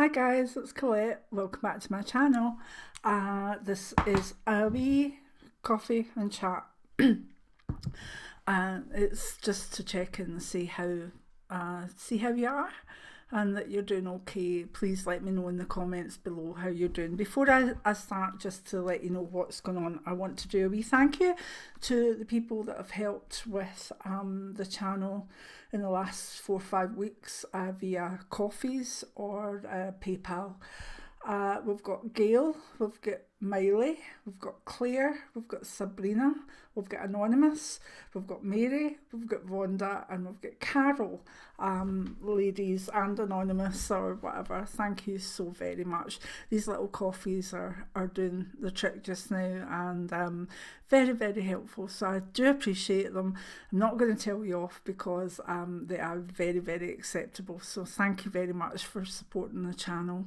Hi guys, it's Colette. Welcome back to my channel. This is a wee coffee and chat. It's just to check in and see how you are and that you're doing okay. Please let me know in the comments below how you're doing. Before I start, just to let you know what's going on, I want to do a wee thank you to the people that have helped with the channel in the last 4 or 5 weeks via coffees or PayPal. We've got Gail, we've got Miley, we've got Claire, we've got Sabrina, we've got Anonymous, we've got Mary, we've got Vonda, and we've got Carol. Ladies and Anonymous or whatever, thank you so very much. These little coffees are doing the trick just now, and very, very helpful, so I do appreciate them. I'm not going to tell you off because they are very, very acceptable, so thank you very much for supporting the channel.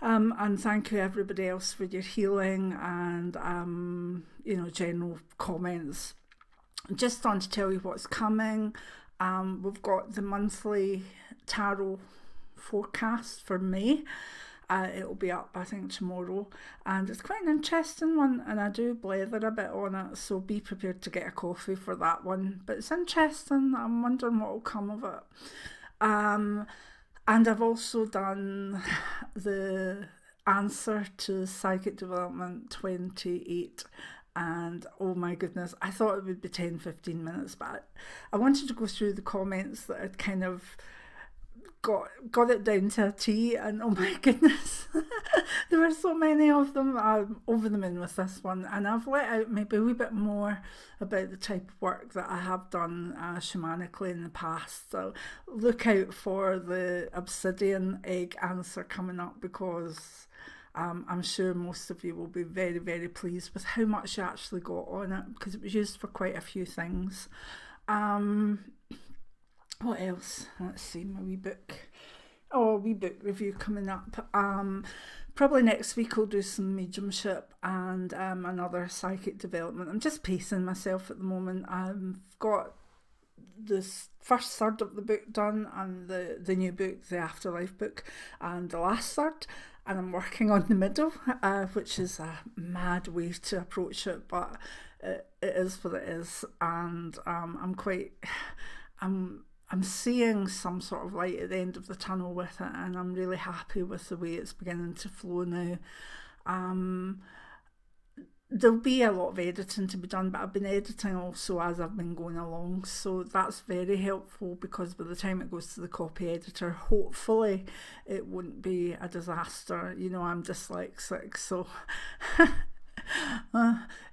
And thank you everybody else for your healing and general comments. Just on to tell you what's coming. We've got the monthly tarot forecast for May. It'll be up I think tomorrow, and it's quite an interesting one, and I do blather a bit on it, so be prepared to get a coffee for that one. But it's interesting. I'm wondering what will come of it. And I've also done the answer to Psychic Development 28, and oh my goodness, I thought it would be 10-15 minutes, but I wanted to go through the comments that had kind of got it down to a T, and oh my goodness, there were so many of them. I'm over the moon with this one, and I've let out maybe a wee bit more about the type of work that I have done shamanically in the past, so look out for the obsidian egg answer coming up, because I'm sure most of you will be very, very pleased with how much you actually got on it, because it was used for quite a few things. What else? Let's see, my wee book. Oh, wee book review coming up. Probably next week I'll do some mediumship and another psychic development. I'm just pacing myself at the moment. I've got this first third of the book done, and the new book, the Afterlife book, and the last third, and I'm working on the middle, which is a mad way to approach it, but it is what it is, and I'm seeing some sort of light at the end of the tunnel with it, and I'm really happy with the way it's beginning to flow now. There'll be a lot of editing to be done, but I've been editing also as I've been going along, so that's very helpful, because by the time it goes to the copy editor, hopefully it won't be a disaster. You know, I'm dyslexic, so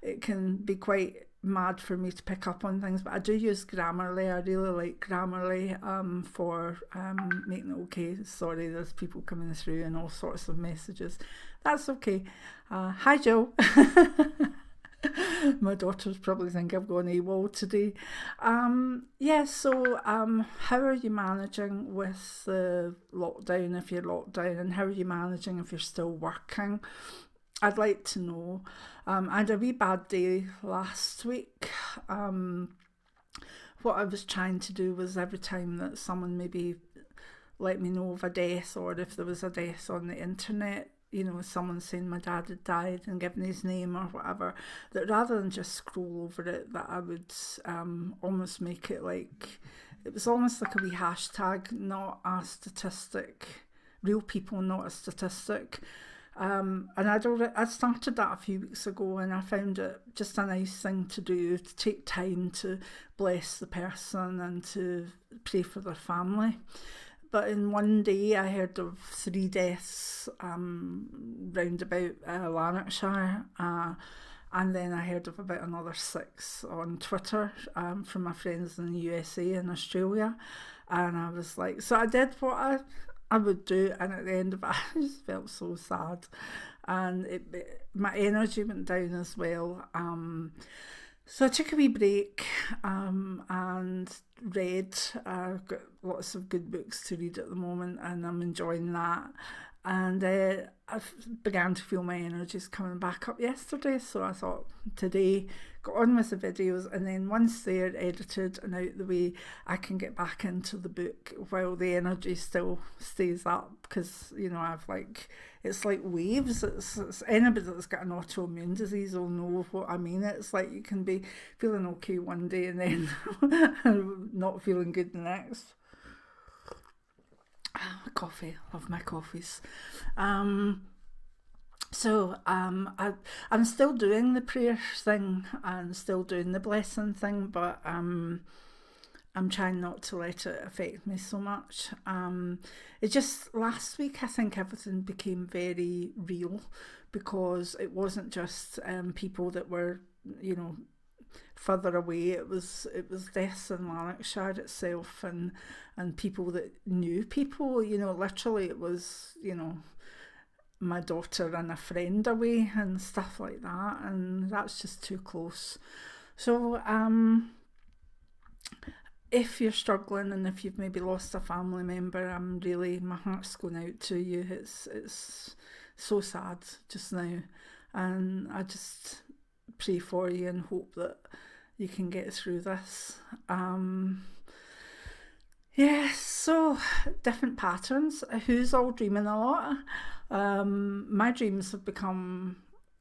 it can be quite mad for me to pick up on things, but I do use Grammarly. I really like Grammarly for making it okay. Sorry, there's people coming through and all sorts of messages. That's okay. Hi Joe. My daughter's probably think I've gone AWOL today. So how are you managing with the lockdown, if you're locked down, and how are you managing if you're still working? I'd like to know. I had a wee bad day last week. What I was trying to do was, every time that someone maybe let me know of a death, or if there was a death on the internet, you know, someone saying my dad had died and given his name or whatever, that rather than just scroll over it, that I would almost make it like, it was almost like a wee hashtag, not a statistic. Real people, not a statistic. And I started that a few weeks ago, and I found it just a nice thing to do, to take time to bless the person and to pray for their family. But in one day I heard of 3 deaths round about Lanarkshire, and then I heard of about another 6 on Twitter from my friends in the USA and Australia, and I was like, so I did what I would do, and at the end of it, I just felt so sad, and my energy went down as well. So I took a wee break and read. I've got lots of good books to read at the moment, and I'm enjoying that. And I began to feel my energies coming back up yesterday, so I thought today, got on with the videos, and then once they're edited and out the way, I can get back into the book while the energy still stays up, because, you know, I've like, it's like waves. It's anybody that's got an autoimmune disease will know what I mean. It's like you can be feeling okay one day and then not feeling good the next. Coffee, love my coffees. I'm still doing the prayer thing and still doing the blessing thing, but I'm trying not to let it affect me so much. It just, last week I think everything became very real, because it wasn't just people that were, you know, further away. It was deaths in Lanarkshire itself, and people that knew people, you know, literally it was, you know, my daughter and a friend away and stuff like that, and that's just too close. So if you're struggling and if you've maybe lost a family member, my heart's going out to you. It's so sad just now, and I just pray for you and hope that you can get through this. So different patterns. Who's all dreaming a lot? My dreams have become,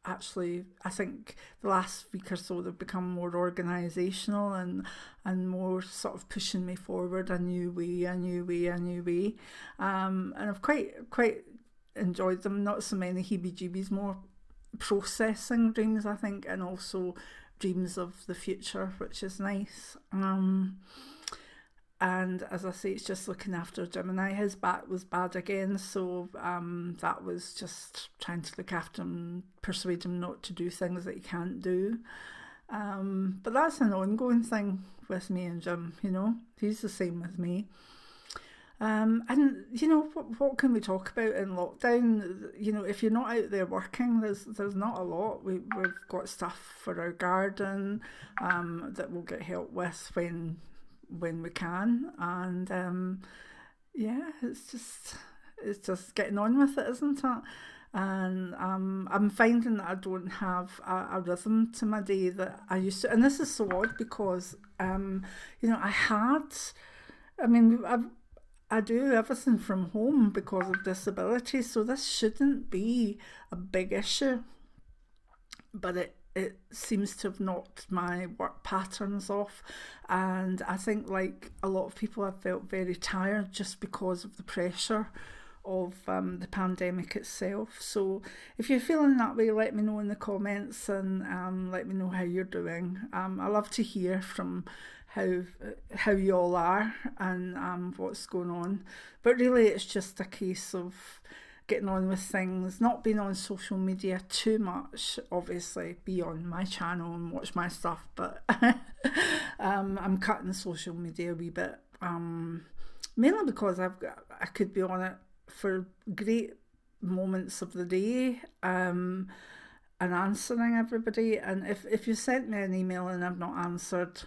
actually, I think the last week or so, they've become more organisational and more sort of pushing me forward, a new way. And I've quite enjoyed them. Not so many heebie-jeebies, more processing dreams, I think, and also dreams of the future, which is nice. And as I say, it's just looking after Gemini. His back was bad again, so that was just trying to look after him, persuade him not to do things that he can't do. But that's an ongoing thing with me and Jim, you know. He's the same with me. And, you know, what can we talk about in lockdown? You know, if you're not out there working, there's not a lot. We've got stuff for our garden that we'll get help with when we can. And, it's just getting on with it, isn't it? And I'm finding that I don't have a rhythm to my day that I used to. And this is so odd because, you know, I do everything from home because of disability, so this shouldn't be a big issue, but it seems to have knocked my work patterns off, and I think, like a lot of people, I've felt very tired just because of the pressure of the pandemic itself. So if you're feeling that way, let me know in the comments, and let me know how you're doing. I love to hear from how you all are and what's going on, but really it's just a case of getting on with things, not being on social media too much. Obviously be on my channel and watch my stuff, but I'm cutting social media a wee bit, mainly because I could be on it for great moments of the day, and answering everybody. And if you sent me an email and I've not answered,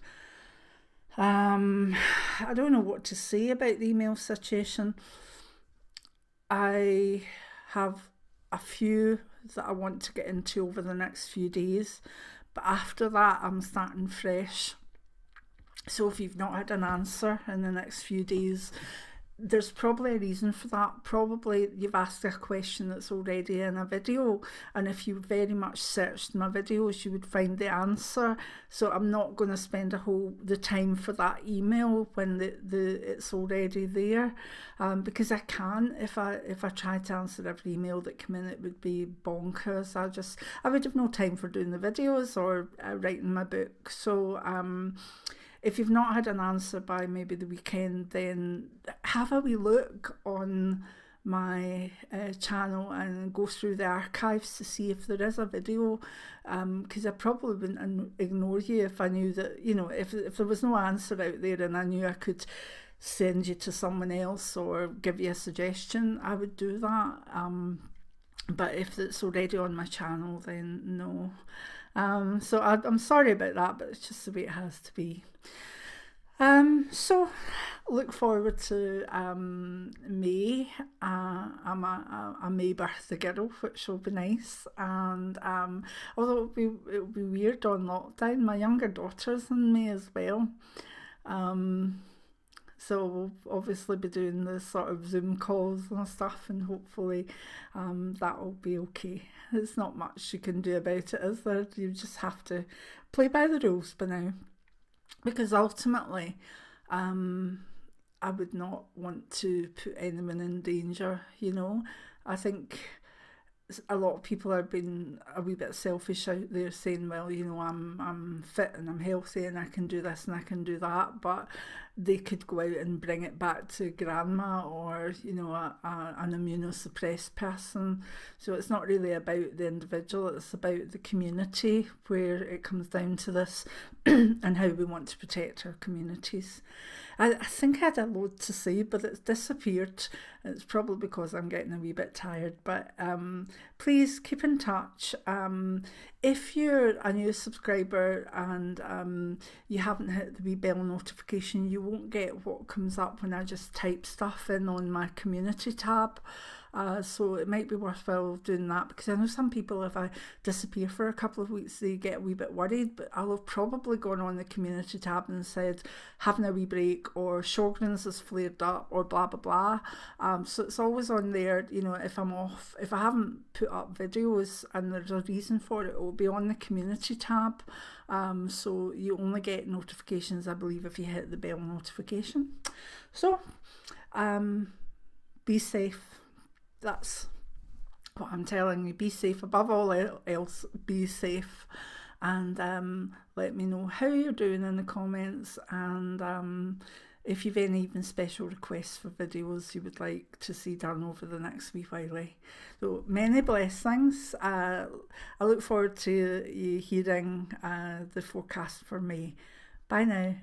I don't know what to say about the email situation. I have a few that I want to get into over the next few days, but after that I'm starting fresh. So if you've not had an answer in the next few days, there's probably a reason for that. Probably you've asked a question that's already in a video, and if you very much searched my videos, you would find the answer. So I'm not going to spend the time for that email when it's already there, because I can't. If I tried to answer every email that came in, it would be bonkers. I would have no time for doing the videos or writing my book. So if you've not had an answer by maybe the weekend, then have a wee look on my channel and go through the archives to see if there is a video, because I probably wouldn't ignore you if I knew that, you know, if there was no answer out there and I knew I could send you to someone else or give you a suggestion, I would do that. But if it's already on my channel, then no. So I'm sorry about that, but it's just the way it has to be. So look forward to May. I'm a May birthday girl, which will be nice. And although it'll be weird on lockdown, my younger daughter's in May as well. Um, so we'll obviously be doing the sort of Zoom calls and stuff, and hopefully that will be okay. There's not much you can do about it, is there? You just have to play by the rules by now, because ultimately, um, I would not want to put anyone in danger. I think a lot of people are being a wee bit selfish out there, saying, well, I'm fit and I'm healthy and I can do this and I can do that, but they could go out and bring it back to grandma, or an immunosuppressed person. So it's not really about the individual, it's about the community, where it comes down to this and how we want to protect our communities. I think I had a load to say, but it's disappeared. It's probably because I'm getting a wee bit tired. But please keep in touch. If you're a new subscriber and you haven't hit the wee bell notification, you won't get what comes up when I just type stuff in on my community tab. So it might be worthwhile doing that, because I know some people, if I disappear for a couple of weeks, they get a wee bit worried, but I'll have probably gone on the community tab and said having a wee break, or Sjogren's has flared up, or blah blah blah. So it's always on there. If I'm off, if I haven't put up videos and there's a reason for it, it will be on the community tab. So you only get notifications, I believe, if you hit the bell notification. So be safe. That's what I'm telling you. Be safe. Above all else, be safe. And let me know how you're doing in the comments, and if you've any even special requests for videos you would like to see done over the next wee while. So many blessings. I look forward to you hearing the forecast for May. Bye now.